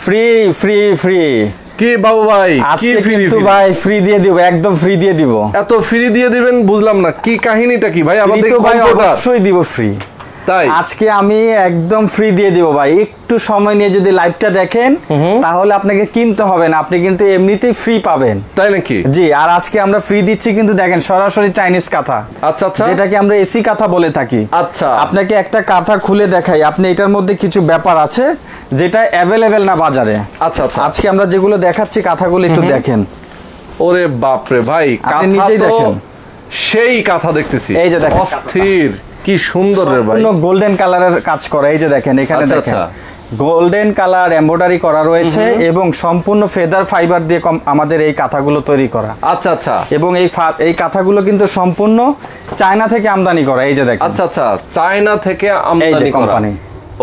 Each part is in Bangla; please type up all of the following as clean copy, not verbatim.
ফ্রি ফ্রি ফ্রি কি বাবু ভাই, আজকে কিন্তু ভাই ফ্রি দিয়ে দিব, একদম ফ্রি দিয়ে দিব। এত ফ্রি দিয়ে দিবেন বুঝলাম না, কি কাহিনীটা কি ভাই? আমাদের তো ভাই অবশ্যই দিব ফ্রি। তাই আজকে আমি একদম ফ্রি দিয়ে দিব ভাই। একটু সময় নিয়ে যদি লাইভটা দেখেন তাহলে আপনাকে কিনতে হবে না, আপনি কিন্তু এমনিতেই ফ্রি পাবেন। তাই নাকি? জি, আর আজকে আমরা ফ্রি দিচ্ছি কিন্তু দেখেন সরাসরি চাইনিজ কাঁথা। আচ্ছা আচ্ছা, যেটাকে আমরা এসি কাঁথা বলে থাকি। আচ্ছা, আপনাকে একটা কাঁথা খুলে দেখাই, আপনি এটার মধ্যে কিছু ব্যাপার আছে যেটা অ্যাভেলেবেল না বাজারে। আচ্ছা আচ্ছা, আজকে আমরা যেগুলো দেখাচ্ছি কাঁথাগুলো একটু দেখেন। ওরে বাপ রে ভাই, আপনি নিজেই দেখেন, সেই কাঁথা দেখতেছি, এই যে দেখেন অস্থির, কি সুন্দর রে ভাই, গোল্ডেন কালারের কাজ করা। এই যে দেখেন এখানে দেখেন গোল্ডেন কালার এমব্রয়ডারি করা রয়েছে এবং সম্পূর্ণ ফেদার ফাইবার দিয়ে আমাদের এই কাঁথাগুলো তৈরি করা। আচ্ছা আচ্ছা, এবং এই কাঁথাগুলো কিন্তু সম্পূর্ণ চায়না থেকে আমদানি করা। এই যে দেখেন, আচ্ছা আচ্ছা, চায়না থেকে আমদানি করা।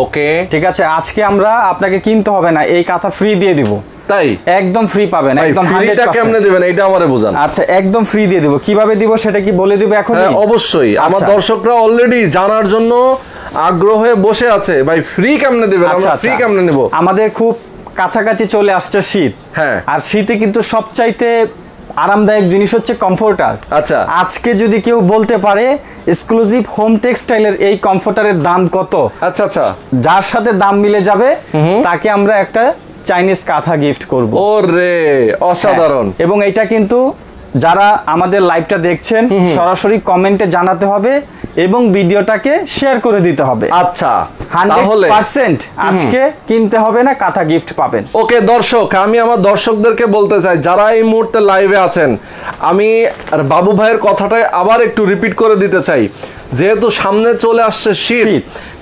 ওকে, ঠিক আছে। আজকে আমরা আপনাকে কিনতে হবে না, এই কাঁথা ফ্রি দিয়ে দিব। তাই একদম ফ্রি পাবেন, একদম 100%। কেমনে দিবেন এটা আমারে বোঝান। আচ্ছা, একদম ফ্রি দিয়ে দিব। কিভাবে দিব সেটা কি বলে দিব এখন? অবশ্যই, আমার দর্শকরা অলরেডি জানার জন্য আগ্রহ হয়ে বসে আছে ভাই, ফ্রি কেমনে দিবেন, আমরা ফ্রি কেমনে নেব। আমাদের খুব কাছাকাছি চলে আসছে শীত। হ্যাঁ, আর শীতে কিন্তু সবচাইতে আরামদায়ক জিনিস হচ্ছে কমফোর্টার। আচ্ছা, আজকে যদি কেউ বলতে পারে এক্সক্লুসিভ হোম টেক্সটাইলের এই কমফোর্টারের দাম কত, আচ্ছা আচ্ছা, যার সাথে দাম মিলে যাবে তাকে আমরা একটা চাইনিজ কাঁথা গিফট করব। ওরে অসাধারণ। এবং এটা কিন্তু যারা আমাদের লাইভটা দেখছেন সরাসরি কমেন্টে জানাতে হবে এবং ভিডিওটাকে শেয়ার করে দিতে হবে। আচ্ছা, 100% আজকে কিনতে হবে না, কাঁথা গিফট পাবেন। ওকে দর্শক, আমি আমার দর্শকদেরকে বলতে চাই যারা এই মুহূর্তে লাইভে আছেন, আমি আর বাবু ভাইয়ের কথাটাই আবার একটু রিপিট করে দিতে চাই। যেহেতু সামনে চলে আসছে শীত,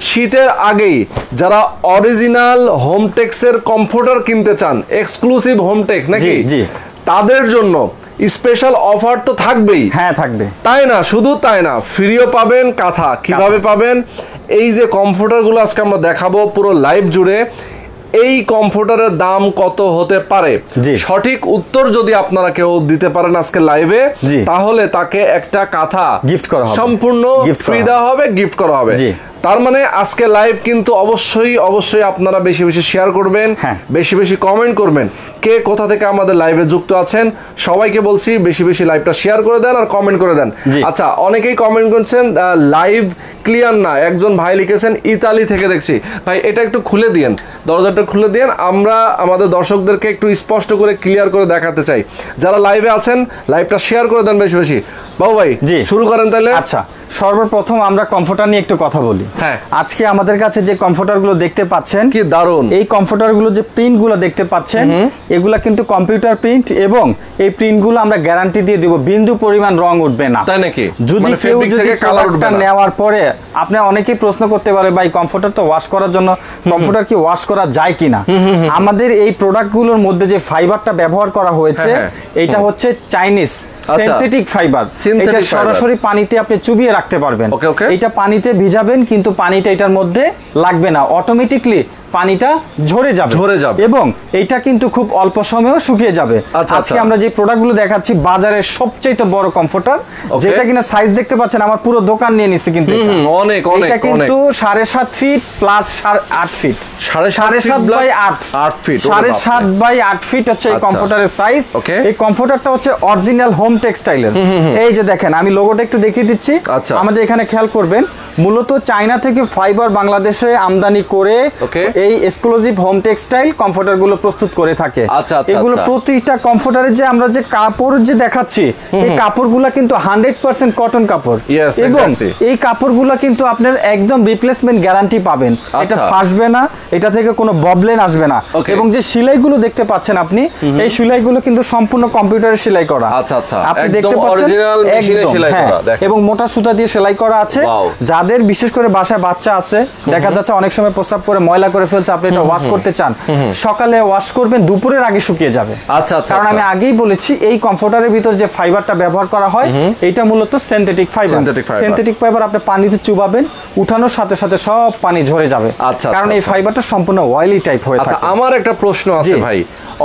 শীতের আগেই যারা অরিজিনাল হোমটেক্সের কমফোর্টার কিনতে চান, এক্সক্লুসিভ হোমটেক্স নাকি, তাদের জন্য স্পেশাল অফার তো থাকবেই। হ্যাঁ থাকবে, তাই না? শুধু তাই না, ফ্রিও পাবেন কাঁথা। কিভাবে পাবেন? এই যে কমফোর্টারগুলো আজকে আমরা দেখাবো পুরো লাইভ জুড়ে, এই কমফোর্টারের দাম কত হতে পারে সঠিক উত্তর যদি আপনারা কেউ দিতে পারেন আজকে লাইভে, তাহলে তাকে একটা কাঁথা গিফট করা হবে, সম্পূর্ণ ফ্রি দেওয়া হবে, গিফট করা হবে। তার মানে আজকে লাইভ কিন্তু অবশ্যই অবশ্যই আপনারা বেশি বেশি শেয়ার করবেন, বেশি বেশি কমেন্ট করবেন। কে কোথা থেকে আমাদের লাইভে যুক্ত আছেন সবাইকে বলছি বেশি বেশি লাইভটা শেয়ার করে দেন আর কমেন্ট করে দেন। আচ্ছা, অনেকেই কমেন্ট করছেন লাইভ ক্লিয়ার না, একজন ভাই লিখেছেন ইতালি থেকে দেখছি। ভাই এটা একটু খুলে দিয়েন, দরজাটা খুলে দিয়েন, আমরা আমাদের দর্শকদেরকে একটু স্পষ্ট করে ক্লিয়ার করে দেখাতে চাই। যারা লাইভে আছেন লাইভটা শেয়ার করে দেন বেশি বেশি। বাবু ভাই শুরু করেন তাহলে। আচ্ছা, সর্বপ্রথম আমরা কমফোর্টার নিয়ে একটু কথা বলি। হ্যাঁ, আজকে আমাদের কাছে যে কমফোর্টার গুলো দেখতে পাচ্ছেন কি দারুণ, এই কমফোর্টার গুলো যে প্রিন্ট গুলো দেখতে পাচ্ছেন এগুলা কিন্তু কম্পিউটার প্রিন্ট এবং এই প্রিন্ট গুলো আমরা গ্যারান্টি দিয়ে দিব বিন্দু পরিমাণ রং উঠবে না। তাই নাকি? যদি কেউ যদি কালারটা নেওয়ার পরে আপনি অনেকেই প্রশ্ন করতে পারে ভাই কমফোর্টার তো ওয়াশ করার জন্য কমফোর্টার কি ওয়াশ করা যায় কিনা। আমাদের এই প্রোডাক্ট গুলোর মধ্যে যে ফাইবারটা ব্যবহার করা হয়েছে এটা হচ্ছে চাইনিজ সিনথেটিক ফাইবার। এটা সরাসরি পানিতে আপনি চুবিয়ে রাখতে পারবেন। এটা পানিতে ভিজাবেন কিন্তু পানিটা এটার মধ্যে লাগবে না, অটোমেটিকলি পানিটা ঝরে যাবে এবং এটা কিন্তু খুব অল্প সময়ে শুকিয়ে যাবে। আজকে আমরা যে প্রোডাক্টগুলো দেখাচ্ছি বাজারের সবচেয়ে বড় কমফোর্টার, যেটা কিনা সাইজ দেখতে পাচ্ছেন আমার পুরো দোকান নিয়ে নিচ্ছে কিন্তু অনেক অনেক, এটা কিন্তু 7.5 feet plus 8 feet, 7.5 by 8 feet, 7.5 by 8 feet হচ্ছে এই কমফোর্টারের সাইজ। এই কমফোর্টারটা হচ্ছে অরিজিনাল হোম টেক্সটাইলের। এই যে দেখেন আমি লোগোটা একটু দেখিয়ে দিচ্ছি, আমাদের এখানে খেয়াল করবেন মূলত চায়না থেকে ফাইবার বাংলাদেশে আমদানি করে এই এক্সক্লুসিভ হোম টেক্সটাইল কমফোর্টার গুলো প্রস্তুত করে থাকে। এগুলো প্রতিটা কমফোর্টারের যে আমরা যে কাপড় যে দেখাচ্ছি এই কাপড়গুলো কিন্তু 100% কটন কাপড় এবং এই কাপড়গুলো কিন্তু আপনার একদম রিপ্লেসমেন্ট গ্যারান্টি পাবেন। এটা ফাসবে না, এটা থেকে কোনো প্রবলেম আসবে না। এবং যে সেলাইগুলো দেখতে পাচ্ছেন আপনি এই সেলাইগুলো কিন্তু সম্পূর্ণ কম্পিউটারে সেলাই করা। আপনি দেখতে পাচ্ছেন এবং মোটা সুতা দিয়ে সেলাই করা আছে। যাদের বিশেষ করে বাসায় বাচ্চা আছে দেখা যাচ্ছে অনেক সময় প্রস্রাব করে ময়লা করে ফেলছে, আপনি এটা ওয়াশ করতে চান, সকালে ওয়াশ করবেন দুপুরের আগে শুকিয়ে যাবে। কারণ আমি আগেই বলেছি এই কমফোর্টারের ভিতর যে ফাইবারটা ব্যবহার করা হয় এটা মূলত সিনথেটিক ফাইবার। সিনথেটিক ফাইবার আপনি পানিতে চুবাবেন, উঠানোর সাথে সাথে সব পানি ঝরে যাবে, কারণ এই ফাইবারটা সম্পূর্ণ অয়েলি টাইপ হয়ে থাকে। আমার একটা প্রশ্ন আছে ভাই,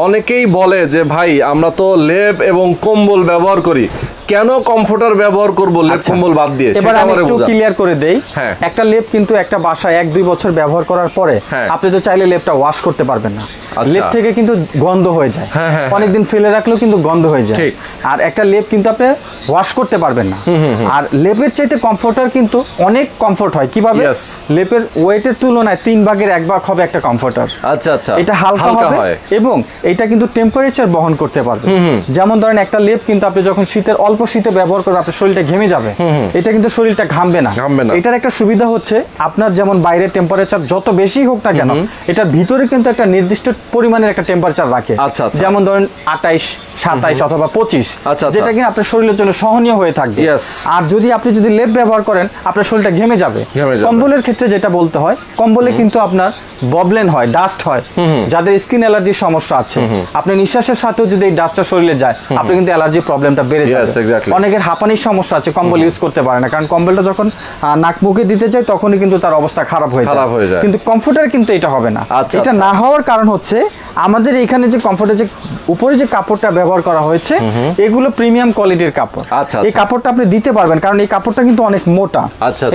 অনেকেই বলে যে ভাই আমরা তো লেপ এবং কম্বল ব্যবহার করি, কেন কমফোর্টার ব্যবহার করব লেপ কম্বল বাদ দিয়ে? এবার আমি একটু ক্লিয়ার করে দেই। একটা লেপ কিন্তু একটা বাসায় 1-2 বছর ব্যবহার করার পরে আপনি তো চাইলে লেপটা ওয়াশ করতে পারবেন না। লেপ থেকে কিন্তু গন্ধ হয়ে যায়, অনেকদিন ফেলে রাখলেও কিন্তু গন্ধ হয়ে যায়। আর একটা লেপ কিন্তু আপনি ওয়াশ করতে পারবেন না। আর লেপের চাইতে কমফোর্টার কিন্তু অনেক কমফোর্ট হয়। কিভাবে? লেপের ওয়েটের তুলনায় 3 ভাগের 1 ভাগ হবে একটা কমফোর্টার। আচ্ছা আচ্ছা, এটা হালকা হবে এবং এটা কিন্তু টেম্পারেচার বহন করতে পারবে। যেমন ধরেন একটা লেপ কিন্তু আপনি যখন অল্প শীতে ব্যবহার করবেন আপনার শরীরটা ঘেমে যাবে, এটা কিন্তু শরীরটা ঘামবে না। এটার একটা সুবিধা হচ্ছে আপনার যেমন বাইরের টেম্পারেচার যত বেশি হোক না কেন, এটার ভিতরে কিন্তু একটা নির্দিষ্ট পরিমাণের একটা টেম্পারেচার রাখে। যেমন ধরেন 28, 27 অথবা 25, যেটা কিনা আপনার শরীরের জন্য সহনীয় হয়ে থাকবে। আর যদি আপনি লেপ ব্যবহার করেন আপনার শরীরটা ঘেমে যাবে। কম্বলের ক্ষেত্রে যেটা বলতে হয়, কম্বলে কিন্তু আপনার ববলেন হয়, ডাস্ট হয়। যাদের স্কিন অ্যালার্জির সমস্যা আছে, আপনি নিঃশ্বাসের সাথেও যদি এই ডাস্টটা শরীরে যায় আপনি কিন্তু অ্যালার্জির প্রবলেমটা বেড়ে যাবে। অনেকের হাঁপানির সমস্যা আছে, কম্বল ইউজ করতে পারে না, কারণ কম্বলটা যখন নাক মুখে দিতে যায় তখনই কিন্তু তার অবস্থা খারাপ হয়ে যায়। কিন্তু কমফোর্টার কিন্তু এটা হবে না। এটা না হওয়ার কারণ হচ্ছে আমাদের এখানে যে কমফোর্টের যে উপরে যে কাপড়টা ব্যবহার করা হয়েছে এগুলো প্রিমিয়াম কোয়ালিটির কাপড়। এই কাপড়টা আপনি দিতে পারবেন কারণ এই কাপড়টা কিন্তু অনেক মোটা।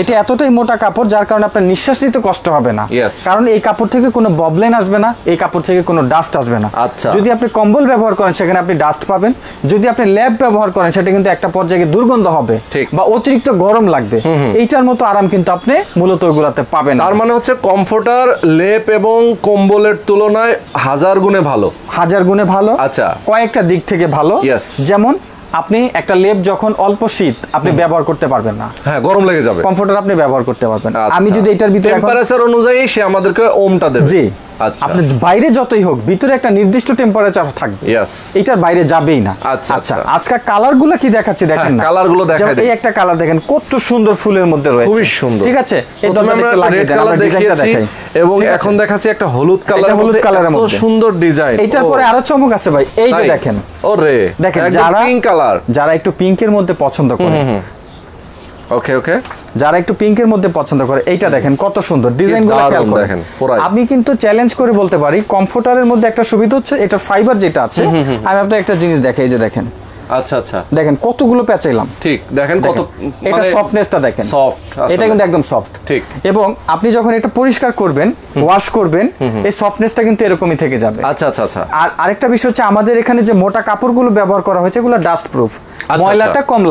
এটা এতটাই মোটা কাপড় যার কারণে আপনার নিঃশ্বাস নিতে কষ্ট হবে না, কারণ এই কাপড় থেকে কোনো ববলেন আসবে না, এই কাপড় থেকে কোনো ডাস্ট আসবে না। যদি আপনি কম্বল ব্যবহার করেন সেখানে আপনি ডাস্ট পাবেন, যদি আপনি ল্যাপ ব্যবহার করেন সেটা কিন্তু একটা পর্যায়ে দুর্গন্ধ হবে বা অতিরিক্ত গরম লাগবে। এইটার মতো আরাম কিন্তু আপনি মূলত ওগুলাতে পাবেন। তার মানে হচ্ছে কমফোর্টার লেপ এবং কম্বলের তুলনায় 1000 গুণে ভালো, 1000 গুণে ভালো। আচ্ছা, কয়েকটা দিক থেকে ভালো। যেমন আপনি একটা লেপ যখন অল্প শীত আপনি ব্যবহার করতে পারবেন না, হ্যাঁ গরম লেগে যাবে, কমফোর্টার আপনি ব্যবহার করতে পারবেন। আমি যদি এটার ভিতরে টেম্পারেচার অনুযায়ী সে আমাদেরকে ওমটা দেবে। জি, আপনি বাইরে যতই হোক ভিতরে একটা নির্দিষ্ট টেম্পারেচার থাকবে, এটার বাইরে যাবেই না। আচ্ছা, আজকে কালারগুলো কি দেখাচ্ছি দেখেন না, কালারগুলো দেখাই। এই একটা কালার দেখেন কত সুন্দর ফুলের মধ্যে রয়েছে, খুবই সুন্দর। ঠিক আছে, এই দরজাটা একটু লাগিয়ে দেন, আমরা ডিজাইনটা দেখাই। এবং এখন দেখাচ্ছি একটা হলুদ কালার, হলুদ কালারের মধ্যে কত সুন্দর ডিজাইন। এটার পরে আরো চমক আছে ভাই, এই যে দেখেন, ওরে দেখেন যারা একটু পিঙ্কের মধ্যে পছন্দ করে, ওকে ওকে, যারা একটু পিঙ্কের মধ্যে পছন্দ করে, এইটা দেখেন কত সুন্দর ডিজাইনগুলো খেয়াল করেন। আমি কিন্তু চ্যালেঞ্জ করে বলতে পারি কমফোর্টারের মধ্যে একটা সুবিধা হচ্ছে এটা ফাইবার যেটা আছে। আমি আপনাকে একটা জিনিস দেখাই, এই যে দেখেন, আচ্ছা আচ্ছা, দেখেন কতগুলো পেঁচাইলাম, ঠিক দেখেন কত, এটা সফটনেসটা দেখেন, সফট, এটা কিন্তু একদম সফট, ঠিক। এবং আপনি যখন এটা পরিষ্কার করবেন, ওয়াশ করবেন, এই সফটনেসটা কিন্তু এরকমই থেকে যাবে। আচ্ছা আচ্ছা আচ্ছা। আর আরেকটা বিষয় হচ্ছে আমাদের এখানে যে মোটা কাপড়গুলো ব্যবহার করা হয়েছে এগুলো ডাস্ট প্রুফ, ময়লাটা কম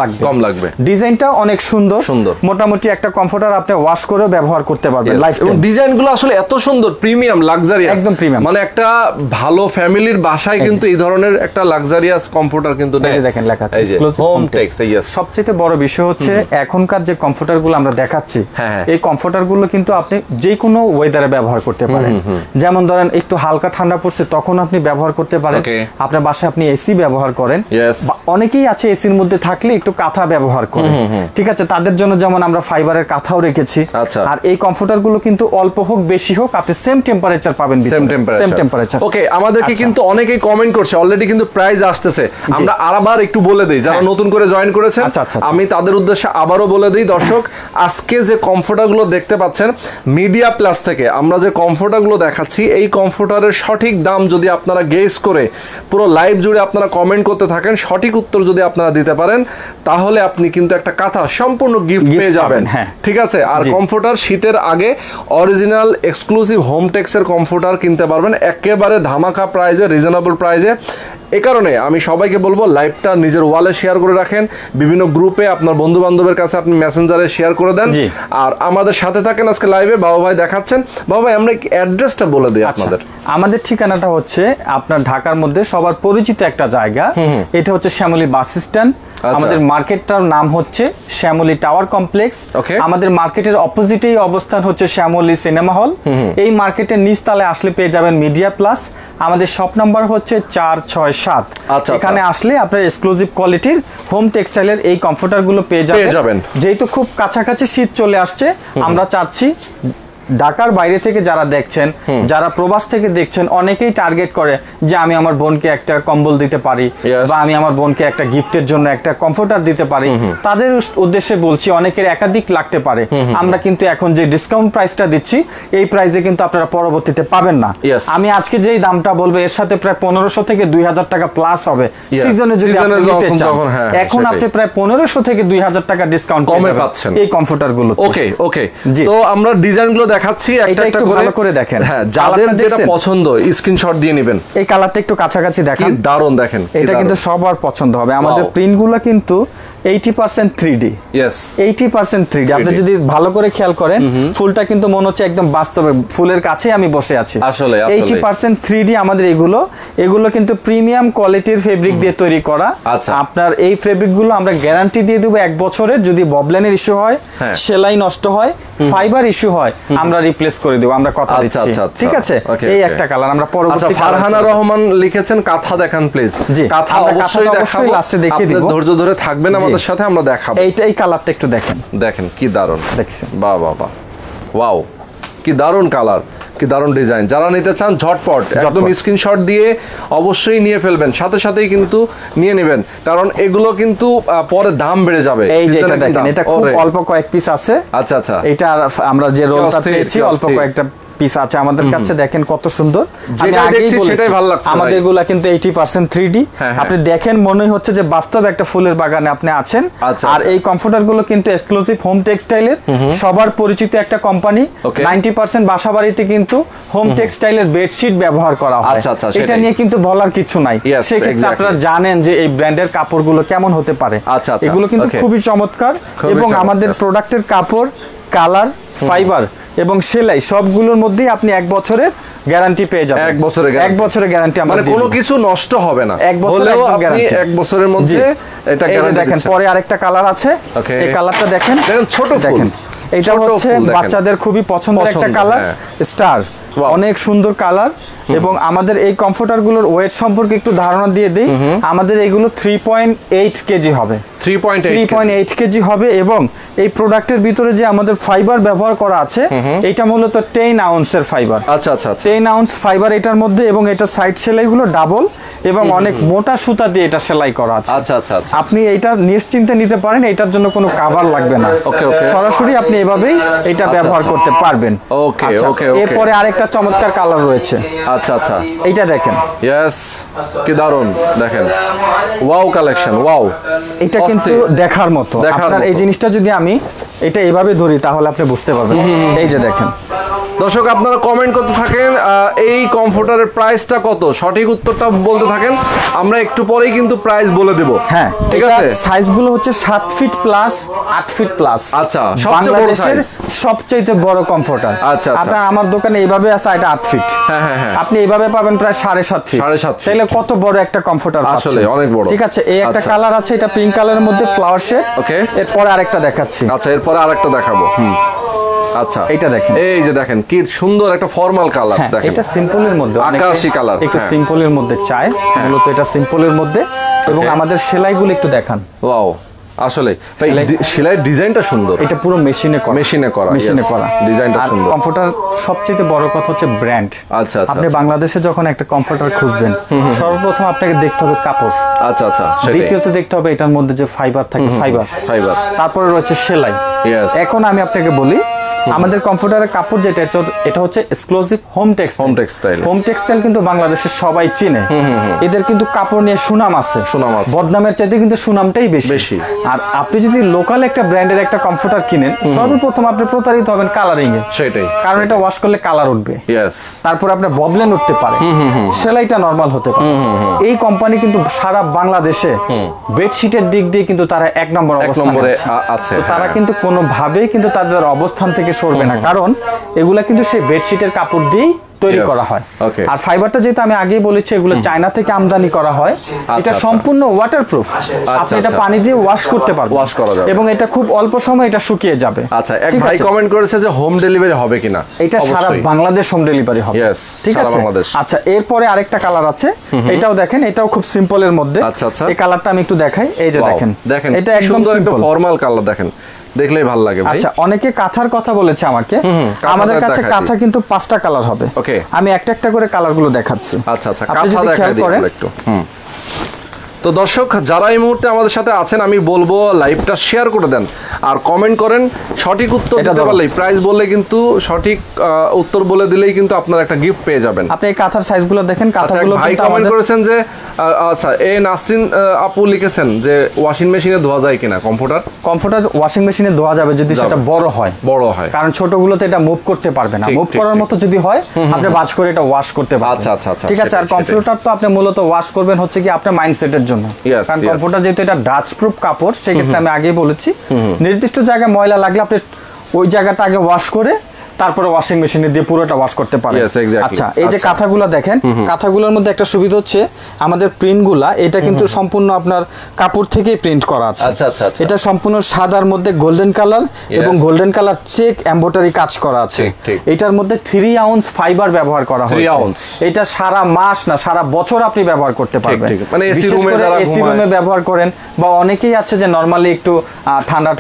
লাগবে। ডিজাইনটা অনেক সুন্দর, মোটামুটি একটা কমফোর্টার আপনি ওয়াশ করে ব্যবহার করতে পারবেন লাইফ টাইম। এবং ডিজাইনগুলো আসলে এত সুন্দর, প্রিমিয়াম, লাক্সারিয়াস, একদম প্রিমিয়াম। মানে একটা ভালো ফ্যামিলির বাসায় কিন্তু এই ধরনের একটা লাক্সারিয়াস কমফোর্টার কিন্তু নেই। দেখেন লেখা আছে এক্সক্লুসিভ হোম টেক্সট। সবচেয়ে বড় বিষয় হচ্ছে এখনকার যে কমফোর্টারগুলো আমরা দেখাচ্ছি, এই কমফোর্টারগুলো কিন্তু আপনি যে কোনো ওয়েদারে ব্যবহার করতে পারেন। যেমন ধরেন একটু হালকা ঠান্ডা পড়ছে তখন আপনি ব্যবহার করতে পারেন, আপনার বাসায় আপনি এসি ব্যবহার করেন, অনেকেই আছে এসির মধ্যে থাকলে একটু কাঁথা ব্যবহার করেন, ঠিক আছে, তাদের জন্য যেমন আমরা ফাইবারের কাঁথাও রেখেছি। আর এই কমফোর্টারগুলো কিন্তু অল্প হোক বেশি হোক আপনি সেম টেম্পারেচার পাবেন, সেম টেম্পারেচার। ওকে, আমাদেরকে কিন্তু অনেকেই কমেন্ট করছে, অলরেডি কিন্তু প্রাইস আসতেছে, আমরা আবার একটু বলে দেই যারা নতুন করে জয়েন করেছেন, আমি তাদের উদ্দেশ্যে আবারও বলে দিই দর্শক, আজকে যে কমফোর্টারগুলো দেখতে পাচ্ছেন মিডিয়া প্লাস থেকে আমরা যে কমফোর্টারগুলো দেখাচ্ছি, এই কমফোর্টারের সঠিক দাম যদি আপনারা গেস করে পুরো লাইভ জুড়ে আপনারা কমেন্ট করতে থাকেন, সঠিক উত্তর যদি আপনারা দিতে পারেন তাহলে আপনি কিন্তু একটা কাঁথা সম্পূর্ণ গিফট পেয়ে যাবেন। ঠিক আছে, আর কমফোর্টার শীতের আগে অরিজিনাল এক্সক্লুসিভ হোম টেক্সের কমফোর্টার কিনতে পারবেন একেবারে ধামাকা প্রাইজে, রিজনেবল প্রাইজে। এই কারণে আমি সবাইকে বলবো লাইভটা নিজের ওয়ালে শেয়ার করে রাখেন, বিভিন্ন গ্রুপে আপনার বন্ধু বান্ধবের কাছে আপনি মেসেঞ্জারে শেয়ার করে দেন, আর আমাদের সাথে থাকেন আজকে লাইভে। বাবা ভাই দেখাচ্ছেন, বাবা ভাই আমরা অ্যাড্রেসটা বলে দিই আপনাদের। আমাদের ঠিকানাটা হচ্ছে আপনার ঢাকার মধ্যে সবার পরিচিত একটা জায়গা, এটা হচ্ছে শ্যামলী বাস স্ট্যান্ড। আমাদের মার্কেটটার নাম হচ্ছে শ্যামলী টাওয়ার কমপ্লেক্স। আমাদের মার্কেটের অপোজিটেই অবস্থান হচ্ছে শ্যামলী সিনেমা হল। এই মার্কেটের নিচতলে আসলে পেয়ে যাবেন মিডিয়া প্লাস। আমাদের শপ নাম্বার হচ্ছে 467। এখানে আসলে আপনার এক্সক্লুসিভ কোয়ালিটির হোম টেক্সটাইলের এই কমফোর্টার গুলো পেয়ে যাবেন। যেহেতু খুব কাছাকাছি শীত চলে আসছে, আমরা চাচ্ছি ঢাকার বাইরে থেকে যারা দেখছেন, যারা প্রবাস থেকে দেখছেন, অনেকেই টার্গেট করে যে আমি আমার বোনকে একটা কম্বল দিতে পারি বা আমি আমার বোনকে একটা গিফটের জন্য একটা কমফোর্টার দিতে পারি। তাদের উদ্দেশ্যে বলছি অনেকের একাধিক লাগতে পারে, আমরা কিন্তু এখন যে ডিসকাউন্ট প্রাইসটা দিচ্ছি এই প্রাইসে কিন্তু আপনারা পরবর্তীতে পাবেন না। আমি আজকে যেই দামটা বলবো এর সাথে প্রায় 1500 থেকে 2000 টাকা প্লাস হবে সিজনে যদি আপনি নিতে চান। এখন আপনি প্রায় 1500 থেকে 2000 টাকা ডিসকাউন্ট কমে পাচ্ছেন এই কমফোর্টার গুলো। ওকে ওকে, তো আমরা ডিজাইনগুলো দেখাচ্ছি একটা একটু ভালো করে দেখেন। হ্যাঁ, যাদের যেটা পছন্দ স্ক্রিনশট দিয়ে নেবেন। এই কালারটা একটু কাছাকাছি দেখেন, কি দারুণ দেখেন, এটা কিন্তু সবার পছন্দ হবে। আমাদের প্রিন্টগুলো কিন্তু 80% 3D। Yes 80% 3D। আপনি যদি ভালো করে খেয়াল করেন ফুলটা কিন্তু মনে হচ্ছে একদম বাস্তবে ফুলের কাছেই আমি বসে আছি। আসলে 80% 3D আমাদের এগুলো কিন্তু প্রিমিয়াম কোয়ালিটির ফেব্রিক দিয়ে তৈরি করা। আপনার এই ফেব্রিকগুলো আমরা গ্যারান্টি দিয়ে দেব 1 বছরের। যদি ববলেনের ইস্যু হয়, সেলাই নষ্ট হয়, ফাইবার ইস্যু হয়, আমরা রিপ্লেস করে দেব, আমরা কথা দিচ্ছি। ঠিক আছে, এই একটা কালার আমরা পরবর্তী। ফারহানা রহমান লিখেছেন কাঁথা দেখান প্লিজ। কাঁথা অবশ্যই দেখাবো, লাস্টে দেখিয়ে দিব। ধৈর্য ধরে থাকবেন আমাদের সাথে, আমরা দেখাবো। এই কালারটা একটু দেখেন, দেখেন কি দারুণ দেখছেন, বাহ বাহ বাহ, ওয়াও কি দারুণ কালার, কি দারুণ ডিজাইন। যারা নিতে চান ঝটপট একদম স্ক্রিনশট দিয়ে অবশ্যই নিয়ে ফেলবেন, সাথে সাথেই কিন্তু নিয়ে নেবেন, কারণ এগুলো কিন্তু পরে দাম বেড়ে যাবে। এই যে এটা দেখেন, এটা খুব অল্প কয়েক পিস আছে। আচ্ছা আচ্ছা, এটা আমরা যে রোলটা পেয়েছি অল্প কয়েকটা পিস আছে আমাদের কাছে। দেখেন কত সুন্দর, আমি আগেই বলেছি আমাদেরগুলা কিন্তু 80% 3D। আপনি দেখেন মনে হচ্ছে যে বাস্তব একটা ফুলের বাগানে আপনি আছেন। আর এই কমফোর্টারগুলো কিন্তু এক্সক্লুসিভ হোম টেক্সটাইলের, সবার পরিচিত একটা কোম্পানি। 90% বাসাবাড়িতে কিন্তু হোম টেক্সটাইলের বেডশিট ব্যবহার করা হয়। এটা নিয়ে কিন্তু বলার কিছু নাই। সেক্ষেত্রে আপনারা জানেন যে এই ব্র্যান্ডের কাপড়গুলো কেমন হতে পারে। এগুলো কিন্তু খুবই চমৎকার, এবং আমাদের প্রোডাক্টের কাপড়, কালার, ফাইবার এবং সেলাই সবগুলোর মধ্যেই আপনি 1 বছরের গ্যারান্টি পেয়ে যাবেন। 1 বছরের গ্যারান্টি আমরা মানে কোনো কিছু নষ্ট হবে না। 1 বছরের গ্যারান্টি, 1 বছরের মধ্যে এটা গ্যারান্টি। দেখেন পরে আরেকটা কালার আছে, এই কালারটা দেখেন, ছোট দেখেন, এটা হচ্ছে বাচ্চাদের খুবই পছন্দের একটা কালার, স্টার, অনেক সুন্দর কালার। এবং আমাদের এই কমফোর্টারগুলোর ওয়েট সম্পর্কে একটু ধারণা দিয়ে দেই। আমাদের এইগুলো 3.8 কেজি হবে, 3.8 কেজি হবে। এবং এই প্রোডাক্টের ভিতরে যে আমাদের ফাইবার ব্যবহার করা আছে, এটা মূলত 10 আউন্সের ফাইবার। আচ্ছা আচ্ছা, 10 আউন্স ফাইবার এটার মধ্যে, এবং এটা সাইড সেলাইগুলো ডাবল এবং অনেক মোটা সুতা দিয়ে এটা সেলাই করা আছে। আচ্ছা আচ্ছা, আপনি এটা নিশ্চিন্তে নিতে পারেন, এটার জন্য কোনো কভার লাগবে না। সরাসরি আপনি এভাবেই এটা ব্যবহার করতে পারবেন। ওকে ওকে। এরপরে আরেকটা চমৎকার কালার রয়েছে। আচ্ছা আচ্ছা, এইটা দেখেন, ইয়েস কি দারুণ দেখেন, ওয়াও কালেকশন, ওয়াও। এটা কিন্তু দেখার মতো। আপনার এই জিনিসটা যদি আমি এটা এভাবে ধরি তাহলে আপনি বুঝতে পারবেন। এই যে দেখেন দর্শক, আপনারা কমেন্ট করতে থাকেন এই কমফোর্টারের প্রাইসটা কত, সঠিক উত্তরটা বলতে থাকেন, আমরা একটু পরেই কিন্তু প্রাইস বলে দেব। হ্যাঁ ঠিক আছে। সাইজগুলো হচ্ছে 7 ফিট প্লাস 8 ফিট প্লাস। আচ্ছা, বাংলাদেশের সবচেয়ে বড় কমফোর্টার। আচ্ছা, আপনার আমার দোকানে এইভাবে আছে, এটা 8 ফিট। হ্যাঁ, আপনি এইভাবে পাবেন প্রায় 7.5 ফিট। তাহলে কত বড় একটা কমফোর্টার পাচ্ছেন, আসলে অনেক বড়। ঠিক আছে, এই একটা কালার আছে, এটা পিঙ্ক কালারের মধ্যে ফ্লাওয়ার শেড। ওকে, এরপরে আরেকটা দেখাচ্ছি। আচ্ছা, এরপরে আরেকটা দেখাবো। আচ্ছা, এটা দেখেন, এই যে দেখেন কি সুন্দর একটা ফর্মাল কালার। দেখেন এটা সিম্পলের মধ্যে, আকাশী কালার, একটু সিম্পলের মধ্যে চাই, মূলত এটা সিম্পলের মধ্যে। এবং আমাদের সেলাইগুলো একটু দেখান। ওয়াও, আসলে সেলাই ডিজাইনটা সুন্দর। এটা পুরো মেশিনে করা, মেশিনে করা ডিজাইনটা সুন্দর। কমফোর্টার সবচেয়ে বড় কথা হচ্ছে ব্র্যান্ড। আচ্ছা, আপনি বাংলাদেশে যখন একটা কমফোর্টার খুঁজবেন, সর্বপ্রথম আপনাকে দেখতে হবে কাপড়। আচ্ছা আচ্ছা, দ্বিতীয়ত দেখতে হবে এটার মধ্যে যে ফাইবার থাকে, ফাইবার। তারপরে রয়েছে সেলাই। এখন আমি আপনাকে বলি, আমাদের কমফোর্টারের কাপড় যেটা, এটা হচ্ছে exclusive home textile. Home textile কিন্তু বাংলাদেশের সবাই চিনে। এদের কিন্তু কাপড় নিয়ে সুনাম আছে, বদনামের চাইতে কিন্তু সুনামটাই বেশি। আর আপনি যদি লোকাল একটা ব্র্যান্ডের একটা কমফোর্টার কিনেন, সর্বপ্রথম আপনি প্রতারিত হবেন কালারিং এ। সেটাই, কারণ এটা ওয়াশ করলে কালার উঠবে, তারপর আপনার ববলেন উঠতে পারে, সেলাইটা নরমাল হতে পারে। এই কোম্পানি কিন্তু সারা বাংলাদেশে বেডশিটের দিক দিয়ে কিন্তু তারা 1 নম্বর অবস্থানে আছে। তারা কিন্তু কোনোভাবেই কিন্তু তাদের অবস্থান থেকে সরবে না, কারণ এগুলা কিন্তু সেই বেডশিটের কাপড় দিয়েই তৈরি করা হয়। আর ফাইবারটা যেটা আমি আগেই বলেছি, এগুলো চায়না থেকে আমদানি করা হয়। এটা সম্পূর্ণ ওয়াটারপ্রুফ, আপনি এটা পানি দিয়ে ওয়াশ করতে পারবেন, এবং এটা খুব অল্প সময় এটা শুকিয়ে যাবে। আচ্ছা, এক ভাই কমেন্ট করেছে যে হোম ডেলিভারি হবে কিনা। এটা সারা বাংলাদেশ হোম ডেলিভারি হবে, ঠিক আছে। আচ্ছা, এরপরে আরেকটা কালার আছে, এটাও দেখেন, এটাও খুব সিম্পলের মধ্যে। এই কালারটা আমি একটু দেখাই। এই যে দেখেন, এটা একদম সিম্পল ফর্মাল কালার, দেখেন দেখলেই ভালো লাগে ভাই। আচ্ছা, অনেকে কাঁথার কথা বলেছে আমাকে। আমাদের কাছে কাঁথা কিন্তু 5টা কালার হবে। আমি একটা একটা করে কালারগুলো দেখাচ্ছি। আচ্ছা আচ্ছা, আপনি যদি খেয়াল করেন, তো দর্শক যারা এই মুহূর্তে আমাদের সাথে আছেন আমি বলবো লাইভটা শেয়ার করে দেন আর কমেন্ট করেন, সঠিক উত্তর দিতে পারলেই প্রাইস বললে কিন্তু সঠিক উত্তর বলে দিলেই কিন্তু আপনারা একটা গিফট পেয়ে যাবেন। আপনি এই কাঁথার সাইজগুলো দেখেন, কাঁথাগুলো ভাই কমেন্ট করেছেন যে আচ্ছা নাসরিন আপু লিখেছেন যে ওয়াশিং মেশিনে ধোয়া যায় কিনা কমফোর্টার ওয়াশিং মেশিনে ধোয়া যাবে যদি সেটা বড় হয়, কারণ ছোটগুলোতে এটা মুভ করতে পারবে না, মুভ করার মতো যদি হয় আপনি বাজ করে এটা ওয়াশ করতে পারবেন। আচ্ছা ঠিক আছে। আর কমফোর্টার তো আপনি মূলত ওয়াশ করবেন হচ্ছে কি আপনার মাইন্ডসেটের জন্য, কারণ কমফোর্টার যেহেতু এটা ডাস্ট প্রুফ কাপড় সেই ক্ষেত্রে আমি আগেই বলেছি নির্দিষ্ট জায়গায় ময়লা লাগলে আপনি ওই জায়গাটা আগে ওয়াশ করে তারপরে ওয়াশিং মেশিনে দিয়ে পুরোটা ওয়াশ করতে পারেন। আচ্ছা এই যে কাঁথাগুলো দেখেন, কাঁথাগুলোর মধ্যে একটা সুবিধা হচ্ছে আমাদের প্রিন্টগুলা এটা কিন্তু সম্পূর্ণ আপনার কাপড় থেকেই প্রিন্ট করা আছে। এটা সম্পূর্ণ সাদার মধ্যে গোল্ডেন কালার এবং গোল্ডেন কালার চেক এমব্রয়ডারি কাজ করা আছে। এটার মধ্যে 3 আউন্স ফাইবার ব্যবহার করা হয়েছে। এটা সারা মাস না সারা বছর আপনি ব্যবহার করতে পারবেন, মানে এসি রুমে ব্যবহার করেন বা অনেকেই আছে যে নরমালি একটু ঠান্ডা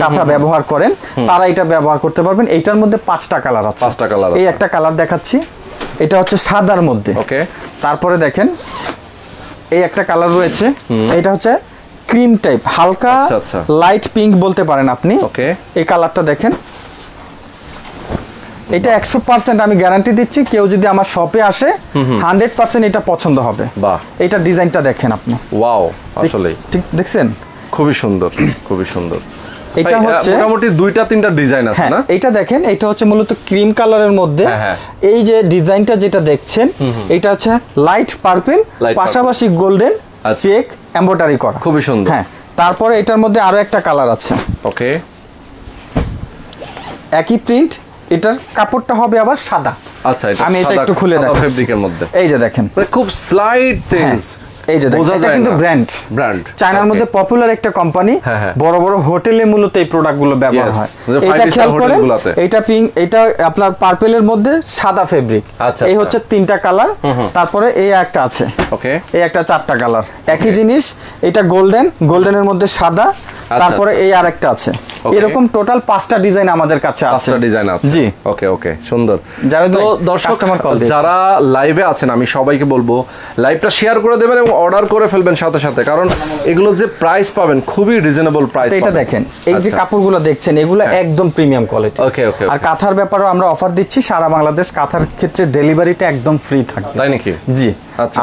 কাঁথা ব্যবহার করেন তারা এটা ব্যবহার করতে পারবেন। এইটার মধ্যে 5টা কালার আছে। এই একটা কালার দেখাচ্ছি, এটা হচ্ছে সাদার মধ্যে। তারপরে দেখেন এই একটা কালার রয়েছে, এটা হচ্ছে ক্রিম টাইপ হালকা লাইট পিঙ্ক বলতে পারেন আপনি। এই কালারটা দেখেন, এটা 100% আমি গ্যারান্টি দিচ্ছি কেউ যদি আমার শপে আসে 100% এটা পছন্দ হবে। এটা ডিজাইনটা দেখেন আপনি, ওয়াও আসলে ঠিক দেখছেন, খুবই সুন্দর খুবই সুন্দর। এটা হচ্ছে মোটামুটি 2-3টা ডিজাইন আছে না? এটা দেখেন, এটা হচ্ছে মূলত ক্রিম কালারের মধ্যে এই যে ডিজাইনটা যেটা দেখছেন এটা হচ্ছে লাইট পার্পল পাশাপাশি গোল্ডেন চেক এমব্রয়ডারি করা, খুবই সুন্দর। হ্যাঁ, তারপরে এটার মধ্যে আরো একটা কালার আছে। ওকে, একই প্রিন্ট, এটার কাপড়টা হবে আবার সাদা। আচ্ছা, আমি এটা একটু খুলে দেখাচ্ছি ফেব্রিকের মধ্যে। এই যে দেখেন খুব স্লাইড চেঞ্জ, এই যে দেখেন এটা কিন্তু ব্র্যান্ড চায়নার মধ্যে পপুলার একটা কোম্পানি, বড় বড় হোটেলে মূলত এই প্রোডাক্টগুলো ব্যবহার হয়। এটা খেয়াল করেন, এটা পিঙ্ক, এটা আপনার পার্পলের মধ্যে সাদা ফেব্রিক। এই হচ্ছে 3টা কালার, তারপরে এই একটা আছে, ওকে এই একটা 4টা কালার একই জিনিস। এটা গোল্ডেনের মধ্যে সাদা, তারপরে এই আরেকটা আছে। এরকম টোটাল 5টা ডিজাইন আমাদের কাছে আছে। 5টা ডিজাইন আছে, জি। ওকে ওকে, সুন্দর। তো দর্শক যারা লাইভে আছেন আমি সবাইকে বলবো লাইভটা শেয়ার করে দেবেন এবং অর্ডার করে ফেলবেন সাথে সাথে, কারণ এগুলো যে প্রাইস পাবেন খুবই রিজনেবল প্রাইস। এটা দেখেন এই যে কাপড়গুলো দেখছেন এগুলো একদম প্রিমিয়াম কোয়ালিটি। ওকে ওকে। আর কাঁথার ব্যাপারেও আমরা অফার দিচ্ছি, সারা বাংলাদেশ কাঁথার ক্ষেত্রে ডেলিভারিটা একদম ফ্রি থাকবে। তাই নাকি? জি।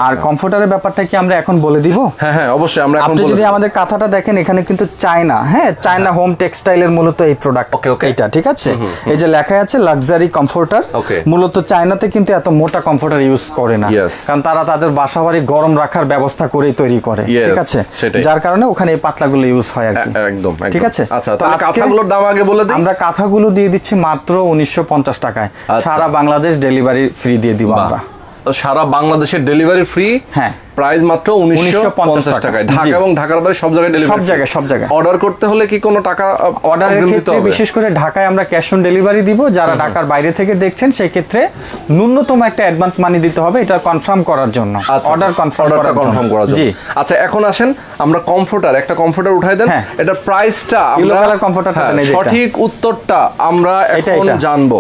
আর কমফোর্টারের ব্যাপারটা কি আমরা এখন বলে দিব? হ্যাঁ হ্যাঁ অবশ্যই। আমরা এখন যদি আমাদের কাঁথাটা দেখেন এখানে কিন্তু চায়না, হ্যাঁ চায়না হোম টেক্সটাইলের মূলত এই প্রোডাক্ট এটা, ঠিক আছে? এই যে লেখা আছে লাক্সারি কমফোর্টার, মূলত চায়নাতে কিন্তু এত মোটা কমফোর্টার ইউজ করে না, কারণ তারা তাদের বাসাবাড়ি গরম রাখার ব্যবস্থা করেই তৈরি করে, ঠিক আছে? যার কারণে ওখানে এই পাতলাগুলো ইউজ হয় আর কি। একদম, ঠিক আছে। আচ্ছা, তাহলে কাঁথাগুলোর দাম আগে বলে দিই। আমরা কাঁথাগুলো দিয়ে দিচ্ছি মাত্র 1950 টাকায়, সারা বাংলাদেশ ডেলিভারি ফ্রি দিয়ে দিব আমরা। সারা বাংলাদেশের ডেলিভারি ফ্রি, হ্যাঁ প্রাইস মাত্র 1950 টাকায়, ঢাকা এবং ঢাকার বাইরে সব জায়গায় ডেলিভারি, সব জায়গায়। অর্ডার করতে হলে কি কোনো টাকা অর্ডারের ক্ষেত্রে বিশেষ করে ঢাকায় আমরা ক্যাশ অন ডেলিভারি দিব। যারা ঢাকার বাইরে থেকে দেখছেন সেই ক্ষেত্রে ন্যূনতম একটা অ্যাডভান্স মানি দিতে হবে, এটা কনফার্ম করার জন্য, অর্ডার কনফার্ম করার জন্য। জি। আচ্ছা, এখন আসেন আমরা একটা কমফোর্টার উঠাই দেন, এটা প্রাইসটা আমরা সঠিক উত্তরটা আমরা এখন জানবো।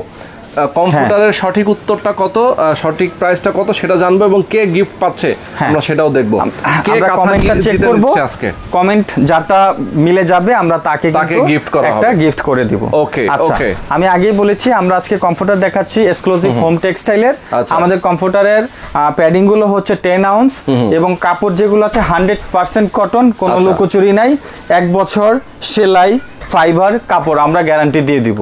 কমফোর্টারের সঠিক উত্তরটা কত, সঠিক প্রাইসটা কত সেটা জানবো এবং কে গিফট পাচ্ছে আমরা সেটাও দেখবো। আমরা কমেন্টটা চেক করব, আজকে কমেন্ট যাটা মিলে যাবে আমরা তাকে গিফট করা হবে, একটা গিফট করে দিব। ওকে ওকে। আমি আগেই বলেছি আমরা আজকে কমফোর্টার দেখাচ্ছি এক্সক্লুসিভ হোম টেক্সটাইলের। আমাদের কমফোর্টারের প্যাডিং গুলো হচ্ছে 10 আউন্স এবং কাপড় যেগুলো আছে 100% কটন, কোনো লুকোচুরি নাই, 1 বছর সেলাই ফাইবার কাপড় আমরা গ্যারান্টি দিয়ে দিব।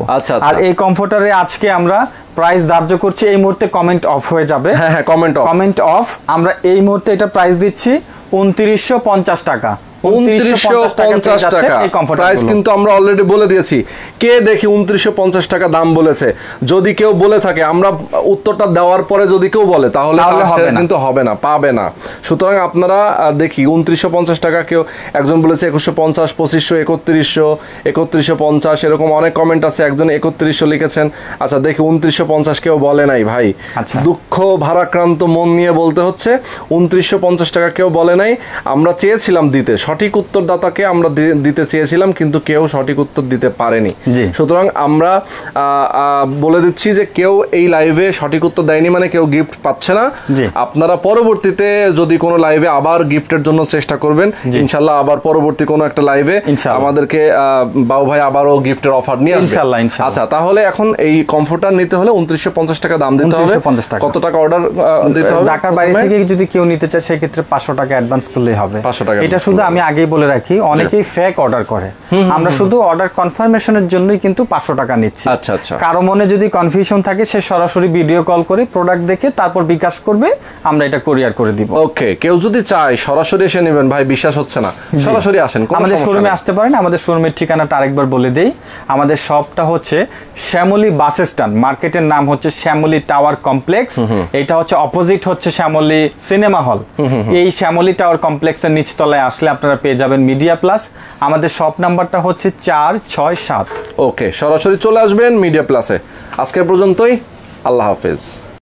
আর এই কমফোর্টারে আজকে আমরা প্রাইস ধার্য করছি, এই মুহূর্তে কমেন্ট অফ হয়ে যাবে। হ্যাঁ হ্যাঁ, কমেন্ট অফ। আমরা এই মুহূর্তে এটা প্রাইস দিচ্ছি 2950 টাকা। 2950 টাকা প্রাইস কিন্তু আমরা অলরেডি বলে দিয়েছি। কে দেখি 2950 টাকা দাম বলেছে, যদি কেউ বলে থাকে আমরা উত্তরটা দেওয়ার পরে যদি কেউ বলে তাহলে কিন্তু হবে না, পাবে না। সুতরাং আপনারা দেখি 2950 টাকা, কেউ একজন বলেছে 2150, 2500, 3150 এরকম অনেক কমেন্ট আছে। একজন 3100 লিখেছেন। আচ্ছা দেখি 2950 কেউ বলে নাই ভাই, দুঃখ ভারাক্রান্ত মন নিয়ে বলতে হচ্ছে 2950 টাকা কেউ বলে নাই। আমরা চেয়েছিলাম দিতে সঠিক উত্তরদাতাকে আমরা দিতে চেয়েছিলাম, কিন্তু কেউ সঠিক উত্তর দিতে পারেনি। সুতরাং আমরা বলে দিচ্ছি যে কেউ এই লাইভে সঠিক উত্তর দেয়নি মানে কেউ গিফট পাচ্ছে না। আপনারা পরবর্তীতে যদি কোনো লাইভে আবার গিফটের জন্য চেষ্টা করবেন, ইনশাল্লাহ আবার পরবর্তী কোনো একটা লাইভে আমাদেরকে বাবু ভাই আবারও গিফটের অফার নিয়ে আসবে। আচ্ছা, তাহলে এখন এই কমফোর্টার নিতে হলে 2950 টাকা দাম দিতে হবে। কত টাকা অর্ডার দিতে হবে? ঢাকার বাইরে থেকে যদি কেউ নিতে চায় সেক্ষেত্রে 500 টাকা অ্যাডভান্স করলেই হবে। 500 টাকা। এটা শুধু আমি আগেই বলে রাখি, অনেকেই ফেক অর্ডার করে, আমরা শুধু অর্ডার কনফার্মেশনের জন্যই কিন্তু 500 টাকা নিচ্ছি। আচ্ছা আচ্ছা। কারো মনে যদি কনফিউশন থাকে সে সরাসরি ভিডিও কল করে প্রোডাক্ট দেখে তারপর বিকাশ করবে, আমরা এটা কুরিয়ার করে দিব। ওকে, কেউ যদি চায় সরাসরি এসে নেবেন, ভাই বিশ্বাস হচ্ছে না, সরাসরি আসেন, আমাদের শোরুমে আসতে পারেন। আমাদের শোরুমের ঠিকানাটা আরেকবার বলে দেই। আমাদের শপটা হচ্ছে শ্যামলী বাস স্ট্যান্ড, মার্কেটের নাম হচ্ছে শ্যামলী টাওয়ার কমপ্লেক্স। এটা হচ্ছে অপোজিট হচ্ছে শ্যামলী সিনেমা হল। এই শ্যামলী টাওয়ার কমপ্লেক্সের নিচতলায় আসলে আপনারা পেয়ে যাবেন মিডিয়া প্লাস। আমাদের শপ নাম্বারটা হচ্ছে 467। ওকে, সরাসরি চলে আসবেন মিডিয়া প্লাসে। আজকের পর্যন্তই, আল্লাহ হাফেজ।